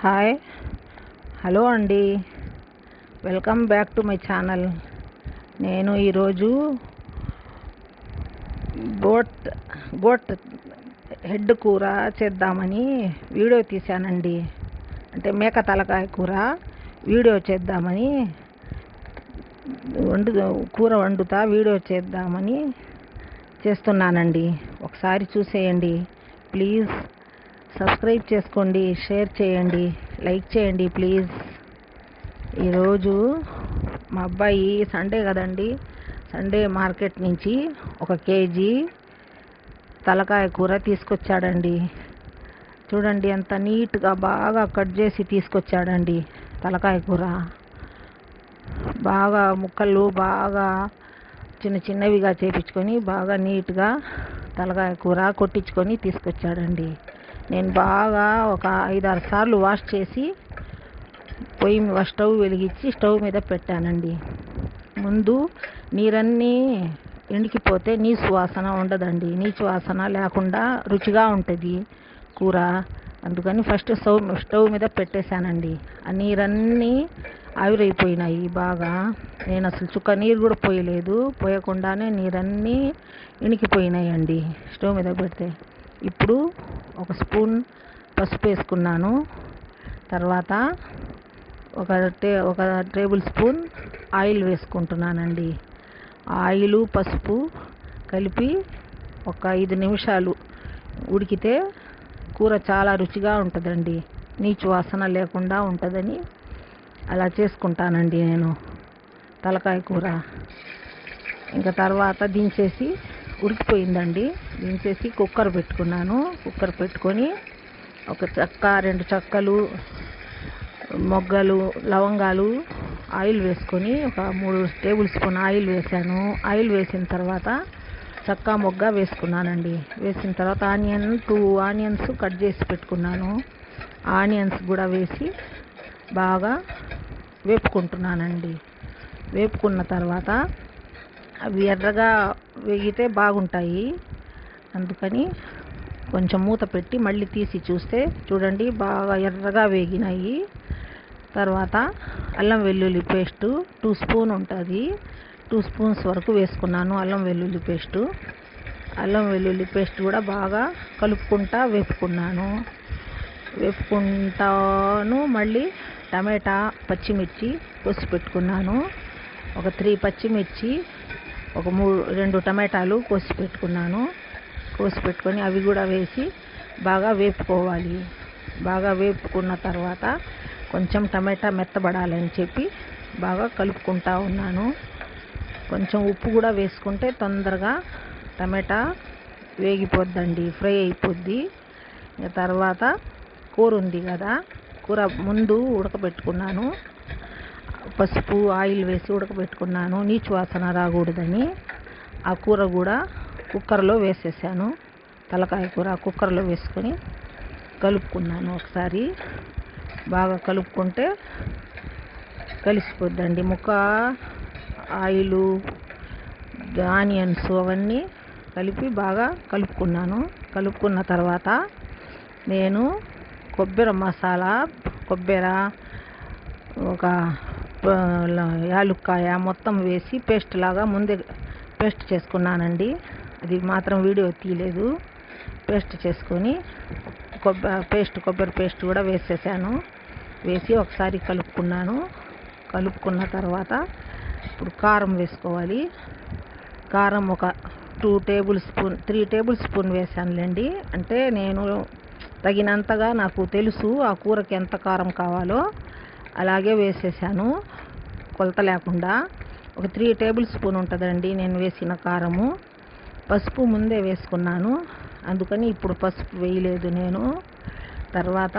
Hi hello అండి. Welcome back to my channel. నేను ఈరోజు గోట్ హెడ్ కూర చేద్దామని వీడియో తీశానండి. అంటే మేక తలకాయ కూర వీడియో చేద్దామని కూర వండుతా వీడియో చేద్దామని చేస్తున్నానండి. ఒకసారి చూసేయండి ప్లీజ్. సబ్స్క్రైబ్ చేసుకోండి, షేర్ చేయండి, లైక్ చేయండి ప్లీజ్. ఈరోజు మా అబ్బాయి సండే కదండి, సండే మార్కెట్ నుంచి 1 కేజీ తలకాయ కూర తీసుకొచ్చాడండి. చూడండి ఎంత నీట్గా బాగా కట్ చేసి తీసుకొచ్చాడండి. తలకాయ కూర బాగా ముక్కలు బాగా చిన్న చిన్నవిగా చేపించుకొని బాగా నీట్గా తలకాయ కూర కొట్టించుకొని తీసుకొచ్చాడండి. నేను బాగా ఒక 5-6 సార్లు వాష్ చేసి స్టవ్ వెలిగించి స్టవ్ మీద పెట్టానండి. ముందు నీరన్నీ ఎండికిపోతే నీసు వాసన ఉండదండి. నీచు వాసన లేకుండా రుచిగా ఉంటుంది కూర. అందుకని ఫస్ట్ స్టవ్ మీద పెట్టేశానండి. ఆ నీరన్నీ ఆవిరైపోయినాయి బాగా. నేను అసలు చుక్క నీరు కూడా పోయలేదు, పోయకుండానే నీరన్నీ ఇణికిపోయినాయండి స్టవ్ మీద పెడితే. ఇప్పుడు 1 స్పూన్ పసుపు వేసుకున్నాను. తర్వాత ఒక టేబుల్ స్పూన్ ఆయిల్ వేసుకుంటున్నానండి. ఆయిలు పసుపు కలిపి ఒక 5 నిమిషాలు ఉడికితే కూర చాలా రుచిగా ఉంటుందండి. నీచు వాసన లేకుండా ఉంటుందని అలా చేసుకుంటానండి నేను తలకాయ కూర. ఇంకా తర్వాత దించేసి ఉడికిపోయిందండి. దించేసి కుక్కర్ పెట్టుకున్నాను. కుక్కర్ పెట్టుకొని 1 చెక్క, 2 చెక్కలు, మొగ్గలు, లవంగాలు ఆయిల్ వేసుకొని ఒక 3 టేబుల్ స్పూన్ ఆయిల్ వేసాను. ఆయిల్ వేసిన తర్వాత చెక్క మొగ్గ వేసుకున్నానండి. వేసిన తర్వాత 2 ఆనియన్స్ కట్ చేసి పెట్టుకున్నాను. ఆనియన్స్ కూడా వేసి బాగా వేపుకుంటున్నానండి. వేపుకున్న తర్వాత అవి ఎర్రగా వేగితే బాగుంటాయి. అందుకని కొంచెం మూత పెట్టి మళ్ళీ తీసి చూస్తే చూడండి బాగా ఎర్రగా వేగినాయి. తర్వాత అల్లం వెల్లుల్లి పేస్టు 2 స్పూన్ ఉంటుంది, 2 స్పూన్స్ వరకు వేసుకున్నాను అల్లం వెల్లుల్లి పేస్టు. అల్లం వెల్లుల్లి పేస్ట్ కూడా బాగా కలుపుకుంటా వేపుకుంటాను. మళ్ళీ టమాటా, పచ్చిమిర్చి కోసి పెట్టుకున్నాను. ఒక 3 పచ్చిమిర్చి, ఒక 2 టమాటాలు కోసి పెట్టుకొని అవి కూడా వేసి బాగా వేపుకోవాలి. బాగా వేపుకున్న తర్వాత కొంచెం టమాటా మెత్తబడాలని చెప్పి బాగా కలుపుకుంటా ఉన్నాను. కొంచెం ఉప్పు కూడా వేసుకుంటే తొందరగా టమాటా వేగిపోద్దండి, ఫ్రై అయిపోద్ది. తర్వాత కూర ఉంది కదా, కూర ముందు ఉడకబెట్టుకున్నాను. పసుపు ఆయిల్ వేసి ఉడకబెట్టుకున్నాను నీచు వాసన రాకూడదని. ఆ కూర కూడా కుక్కర్లో వేసేసాను. తలకాయ కూర కుక్కర్లో వేసుకొని కలుపుకున్నాను. ఒకసారి బాగా కలుపుకుంటే కలిసిపోద్దండి ముక్క. ఆయిలు, ఆనియన్స్ అవన్నీ కలిపి బాగా కలుపుకున్నాను. కలుపుకున్న తర్వాత నేను కొబ్బరి మసాలా, ఒక యాలుక్కాయ మొత్తం వేసి పేస్ట్ లాగా ముందే పేస్ట్ చేసుకున్నానండి. అది మాత్రం వీడియో తీయలేదు. పేస్ట్ చేసుకొని కొబ్బరి పేస్ట్ కూడా వేసేసాను. వేసి ఒకసారి కలుపుకున్నాను. కలుపుకున్న తర్వాత ఇప్పుడు కారం వేసుకోవాలి. కారం ఒక 3 టేబుల్ స్పూన్ వేసానులేండి. అంటే నేను తగినంతగా నాకు తెలుసు ఆ కూరకి ఎంత కారం కావాలో, అలాగే వేసేసాను కొలత లేకుండా. ఒక 3 టేబుల్ స్పూన్ ఉంటుందండి నేను వేసిన కారము. పసుపు ముందే వేసుకున్నాను, అందుకని ఇప్పుడు పసుపు వేయలేదు నేను. తర్వాత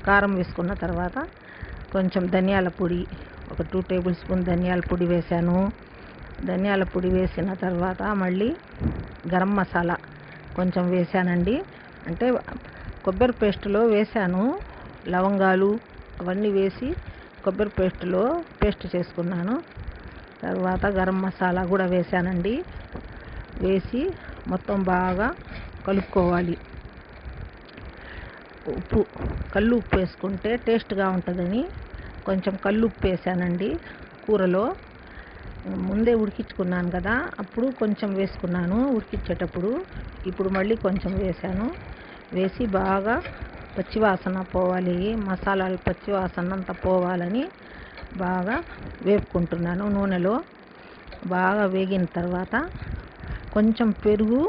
కారం వేసుకున్న తర్వాత కొంచెం ధనియాల పొడి, ఒక 2 టేబుల్ స్పూన్ ధనియాల పొడి వేసాను. ధనియాల పొడి వేసిన తర్వాత మళ్ళీ గరం మసాలా కొంచెం వేసానండి. అంటే కొబ్బరి పేస్టులో వేసాను, లవంగాలు అవన్నీ వేసి కొబ్బరి పేస్టులో పేస్ట్ చేసుకున్నాను. తర్వాత గరం మసాలా కూడా వేసానండి. వేసి మొత్తం బాగా కలుపుకోవాలి. ఉప్పు, కల్లు ఉప్పు వేసుకుంటే టేస్ట్గా ఉంటుందని కొంచెం కల్లు ఉప్పు వేసానండి కూరలో. ముందే ఉడికించుకున్నాను కదా, అప్పుడు కొంచెం వేసుకున్నాను ఉడికించేటప్పుడు. ఇప్పుడు మళ్ళీ కొంచెం వేసాను. వేసి బాగా పచ్చివాసన పోవాలి, మసాలాలు పచ్చివాసన అంతా పోవాలని బాగా వేపుకుంటున్నాను నూనెలో. బాగా వేగిన తర్వాత కొంచెం పెరుగు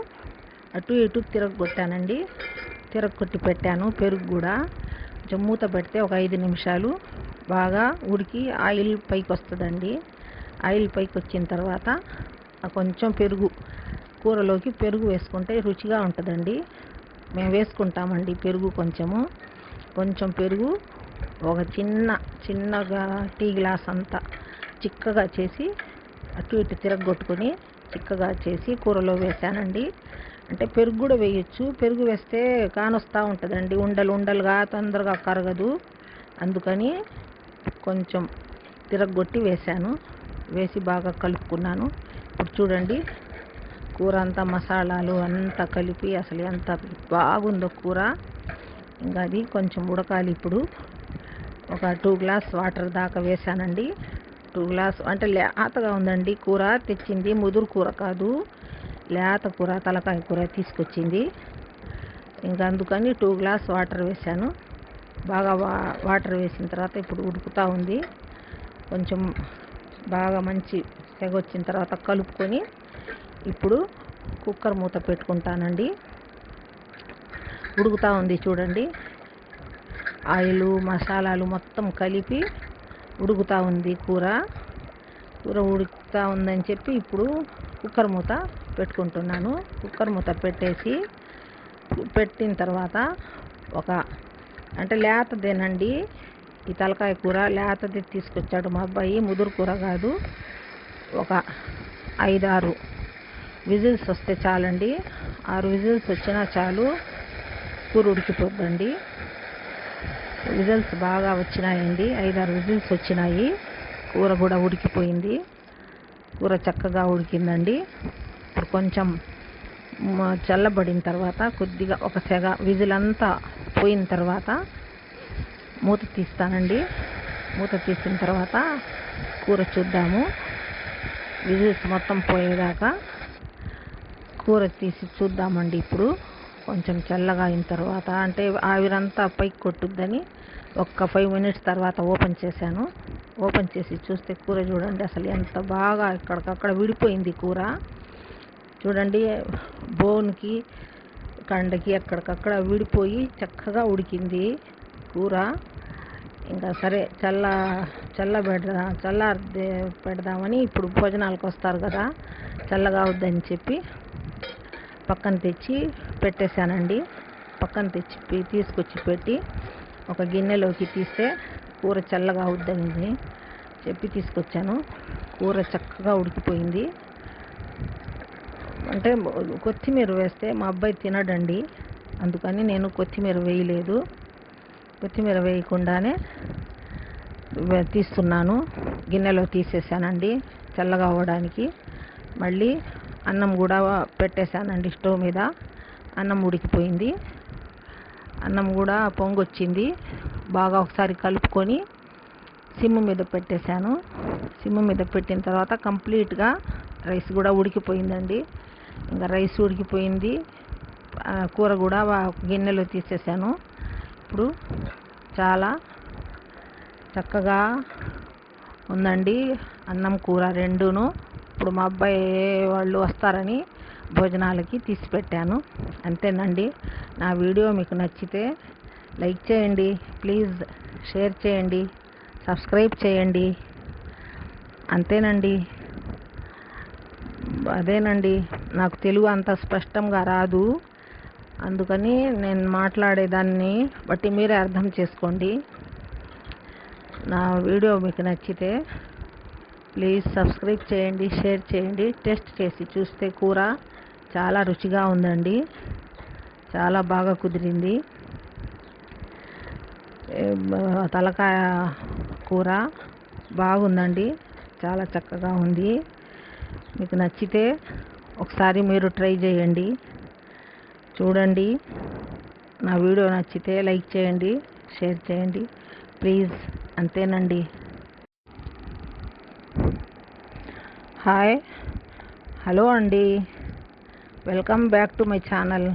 అటు ఇటు తిరగొట్టానండి, తిరగొట్టి పెట్టాను. పెరుగు కూడా కొంచెం మూత పెడితే ఒక 5 నిమిషాలు బాగా ఉడికి ఆయిల్ పైకి వస్తుందండి. ఆయిల్ పైకి వచ్చిన తర్వాత కొంచెం పెరుగు, కూరలోకి పెరుగు వేసుకుంటే రుచిగా ఉంటుందండి. మేము వేసుకుంటామండి పెరుగు. కొంచెం పెరుగు ఒక చిన్నగా టీ గ్లాస్ అంతా చిక్కగా చేసి అటు ఇటు తిరగొట్టుకొని చిక్కగా చేసి కూరలో వేసానండి. అంటే పెరుగు కూడా వేయచ్చు, పెరుగు వేస్తే కానొస్తూ ఉంటుందండి, ఉండలుగా తొందరగా కరగదు. అందుకని కొంచెం తిరగొట్టి వేసాను. వేసి బాగా కలుపుకున్నాను. ఇప్పుడు చూడండి కూర అంతా మసాలాలు అంతా కలిపి అసలు ఎంత బాగుందో కూర. ఇంకా అది కొంచెం ఉడకాలి. ఇప్పుడు ఒక 2 గ్లాస్ వాటర్ దాకా వేసానండి. 2 గ్లాస్ అంటే లేతగా ఉందండి కూర, తెచ్చింది ముదురు కూర కాదు, లేత కూర, తలకాయ కూర తీసుకొచ్చింది. ఇంకా అందుకని 2 గ్లాస్ వాటర్ వేసాను. బాగా వాటర్ వేసిన తర్వాత ఇప్పుడు ఉడుకుతూ ఉంది. కొంచెం బాగా మంచి తెగ వచ్చిన తర్వాత కలుపుకొని ఇప్పుడు కుక్కర్ మూత పెట్టుకుంటానండి. ఉడుకుతూ ఉంది చూడండి, ఆయిలు మసాలాలు మొత్తం కలిపి ఉడుకుతూ ఉంది కూర ఉడుకుతూ ఉందని చెప్పి ఇప్పుడు కుక్కర్ మూత పెట్టుకుంటున్నాను. కుక్కర్ మూత పెట్టిన తర్వాత అంటే లేతదేనండి ఈ తలకాయ కూర, లేతది తీసుకొచ్చాడు మా అబ్బాయి, ముదురు కూర కాదు. ఒక 5-6 విజిల్స్ వస్తే చాలండి. 6 విజిల్స్ వచ్చినా చాలు, కూర ఉడికిపోద్దండి. విజిల్స్ బాగా వచ్చినాయండి, 5-6 విజిల్స్ వచ్చినాయి. కూర కూడా ఉడికిపోయింది, కూర చక్కగా ఉడికిందండి. ఇప్పుడు కొంచెం చల్లబడిన తర్వాత కొద్దిగా ఒక సెగ విజిల్ అంతా పోయిన తర్వాత మూత తీస్తానండి. మూత తీసిన తర్వాత కూర చూద్దాము. విజిల్స్ మొత్తం పోయేదాకా కూర తీసి చూద్దామండి. ఇప్పుడు కొంచెం చల్లగా అయిన తర్వాత, అంటే ఆవిరంతా పైకి కొట్టుద్దని ఒక్క 5 మినిట్స్ తర్వాత ఓపెన్ చేశాను. ఓపెన్ చేసి చూస్తే కూర చూడండి అసలు ఎంత బాగా ఎక్కడికక్కడ విడిపోయింది కూర. చూడండి బోన్కి కండకి ఎక్కడికక్కడ విడిపోయి చక్కగా ఉడికింది కూర. ఇంకా సరే పెడదామని ఇప్పుడు భోజనాలకు వస్తారు కదా, చల్లగా అవుద్దని చెప్పి పక్కన తెచ్చి పెట్టేశానండి. పక్కన తీసుకొచ్చి పెట్టి ఒక గిన్నెలోకి తీస్తే కూర చల్లగా అవుద్దని చెప్పి తీసుకొచ్చాను. కూర చక్కగా ఉడికిపోయింది. అంటే కొత్తిమీర వేస్తే మా అబ్బాయి తినడండి, అందుకని నేను కొత్తిమీర వేయలేదు. కొత్తిమీర వేయకుండానే తీస్తున్నాను. గిన్నెలో తీసేసానండి చల్లగా అవ్వడానికి. మళ్ళీ అన్నం కూడా పెట్టేశానండి స్టవ్ మీద. అన్నం ఉడికిపోయింది, అన్నం కూడా పొంగొచ్చింది. బాగా ఒకసారి కలుపుకొని సిమ్ మీద పెట్టేశాను. సిమ్ మీద పెట్టిన తర్వాత కంప్లీట్గా రైస్ కూడా ఉడికిపోయిందండి. ఇంకా రైస్ ఉడికిపోయింది, కూర కూడా గిన్నెలో తీసేసాను. ఇప్పుడు చాలా చక్కగా ఉందండి అన్నం కూర రెండును. ఇప్పుడు మా అబ్బాయి వాళ్ళు వస్తారని భోజనాలకి తీసి పెట్టాను. అంతేనండి. నా వీడియో మీకు నచ్చితే లైక్ చేయండి, ప్లీజ్ షేర్ చేయండి, సబ్స్క్రైబ్ చేయండి. అంతేనండి. అదేనండి, నాకు తెలుగు అంత స్పష్టంగా రాదు, అందుకని నేను మాట్లాడేదాన్ని బట్టి మీరే అర్థం చేసుకోండి. నా వీడియో మీకు నచ్చితే ప్లీజ్ సబ్స్క్రైబ్ చేయండి, షేర్ చేయండి. టేస్ట్ చేసి చూస్తే కూర చాలా రుచిగా ఉందండి, చాలా బాగా కుదిరింది. తలకాయ కూర బాగుందండి, చాలా చక్కగా ఉంది. మీకు నచ్చితే ఒకసారి మీరు ట్రై చేయండి, చూడండి. నా వీడియో నచ్చితే లైక్ చేయండి, షేర్ చేయండి ప్లీజ్. అంతేనండి. హాయ్, హలో అండి, welcome back to my channel.